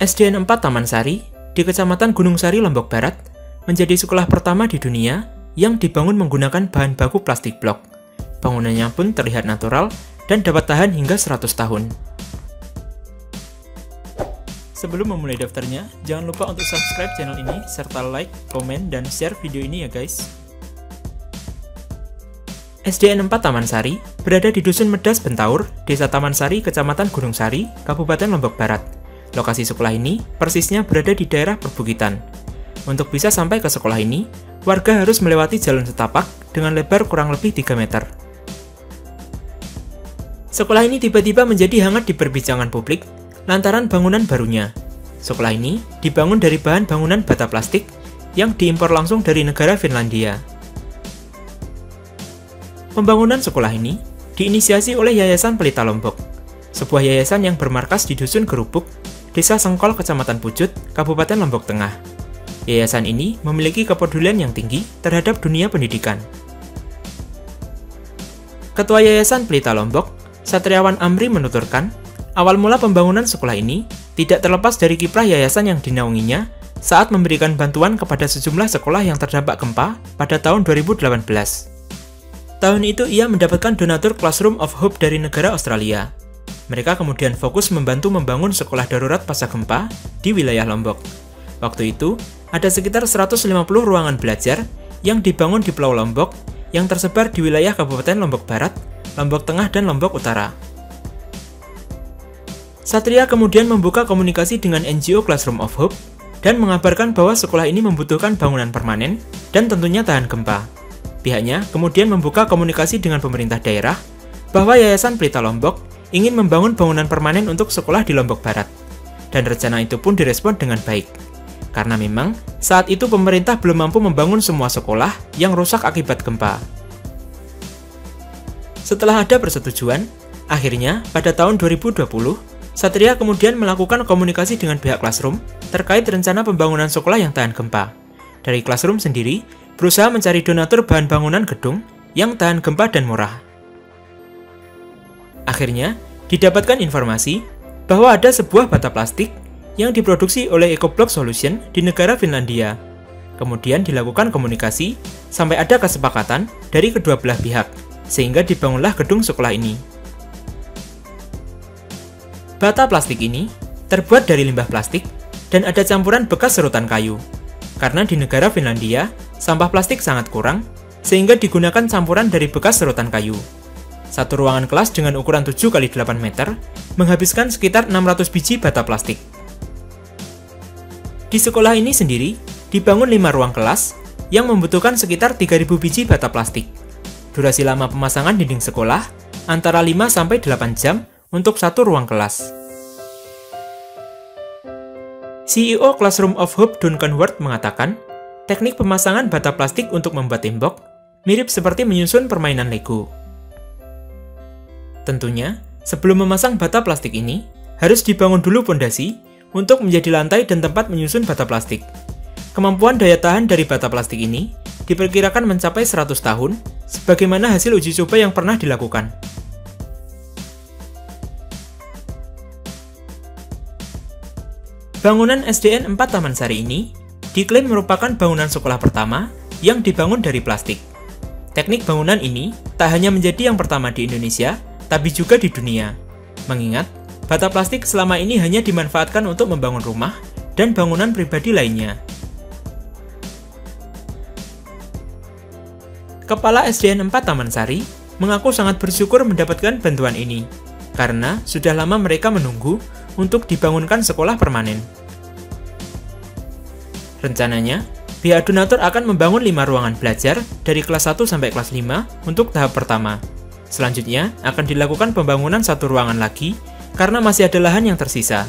SDN 4 Taman Sari di Kecamatan Gunung Sari, Lombok Barat menjadi sekolah pertama di dunia yang dibangun menggunakan bahan baku plastik blok. Bangunannya pun terlihat natural dan dapat tahan hingga 100 tahun. Sebelum memulai daftarnya, jangan lupa untuk subscribe channel ini serta like, komen, dan share video ini ya guys. SDN 4 Taman Sari berada di Dusun Medas Bentaur, Desa Taman Sari, Kecamatan Gunung Sari, Kabupaten Lombok Barat. Lokasi sekolah ini persisnya berada di daerah perbukitan. Untuk bisa sampai ke sekolah ini, warga harus melewati jalan setapak dengan lebar kurang lebih 3 meter. Sekolah ini tiba-tiba menjadi hangat diperbincangan publik lantaran bangunan barunya. Sekolah ini dibangun dari bahan bangunan bata plastik yang diimpor langsung dari negara Finlandia. Pembangunan sekolah ini diinisiasi oleh Yayasan Pelita Lombok, sebuah yayasan yang bermarkas di Dusun Gerubuk, Desa Sengkol, Kecamatan Pucut, Kabupaten Lombok Tengah. Yayasan ini memiliki kepedulian yang tinggi terhadap dunia pendidikan. Ketua Yayasan Pelita Lombok, Satriawan Amri menuturkan, awal mula pembangunan sekolah ini tidak terlepas dari kiprah yayasan yang dinaunginya saat memberikan bantuan kepada sejumlah sekolah yang terdampak gempa pada tahun 2018. Tahun itu ia mendapatkan donatur Classroom of Hope dari negara Australia. Mereka kemudian fokus membantu membangun sekolah darurat pasca gempa di wilayah Lombok. Waktu itu, ada sekitar 150 ruangan belajar yang dibangun di Pulau Lombok yang tersebar di wilayah Kabupaten Lombok Barat, Lombok Tengah, dan Lombok Utara. Satria kemudian membuka komunikasi dengan NGO Classroom of Hope dan mengabarkan bahwa sekolah ini membutuhkan bangunan permanen dan tentunya tahan gempa. Pihaknya kemudian membuka komunikasi dengan pemerintah daerah bahwa Yayasan Pelita Lombok ingin membangun bangunan permanen untuk sekolah di Lombok Barat. Dan rencana itu pun direspon dengan baik. Karena memang saat itu pemerintah belum mampu membangun semua sekolah yang rusak akibat gempa. Setelah ada persetujuan, akhirnya pada tahun 2020, Satria kemudian melakukan komunikasi dengan pihak Classroom terkait rencana pembangunan sekolah yang tahan gempa. Dari Classroom sendiri, berusaha mencari donatur bahan bangunan gedung yang tahan gempa dan murah. Akhirnya, didapatkan informasi bahwa ada sebuah bata plastik yang diproduksi oleh EcoBlock Solution di negara Finlandia. Kemudian dilakukan komunikasi sampai ada kesepakatan dari kedua belah pihak, sehingga dibangunlah gedung sekolah ini. Bata plastik ini terbuat dari limbah plastik dan ada campuran bekas serutan kayu. Karena di negara Finlandia, sampah plastik sangat kurang, sehingga digunakan campuran dari bekas serutan kayu. Satu ruangan kelas dengan ukuran 7x8 meter menghabiskan sekitar 600 biji bata plastik. Di sekolah ini sendiri, dibangun 5 ruang kelas yang membutuhkan sekitar 3.000 biji bata plastik. Durasi lama pemasangan dinding sekolah antara 5-8 jam untuk satu ruang kelas. CEO Classroom of Hope Duncan Ward mengatakan, teknik pemasangan bata plastik untuk membuat tembok mirip seperti menyusun permainan Lego. Tentunya, sebelum memasang bata plastik ini, harus dibangun dulu pondasi untuk menjadi lantai dan tempat menyusun bata plastik. Kemampuan daya tahan dari bata plastik ini diperkirakan mencapai 100 tahun, sebagaimana hasil uji coba yang pernah dilakukan. Bangunan SDN 4 Taman Sari ini diklaim merupakan bangunan sekolah pertama yang dibangun dari plastik. Teknik bangunan ini tak hanya menjadi yang pertama di Indonesia, tapi juga di dunia. Mengingat, bata plastik selama ini hanya dimanfaatkan untuk membangun rumah dan bangunan pribadi lainnya. Kepala SDN 4 Taman Sari mengaku sangat bersyukur mendapatkan bantuan ini, karena sudah lama mereka menunggu untuk dibangunkan sekolah permanen. Rencananya, pihak donatur akan membangun 5 ruangan belajar dari kelas 1 sampai kelas 5 untuk tahap pertama. Selanjutnya, akan dilakukan pembangunan 1 ruangan lagi karena masih ada lahan yang tersisa.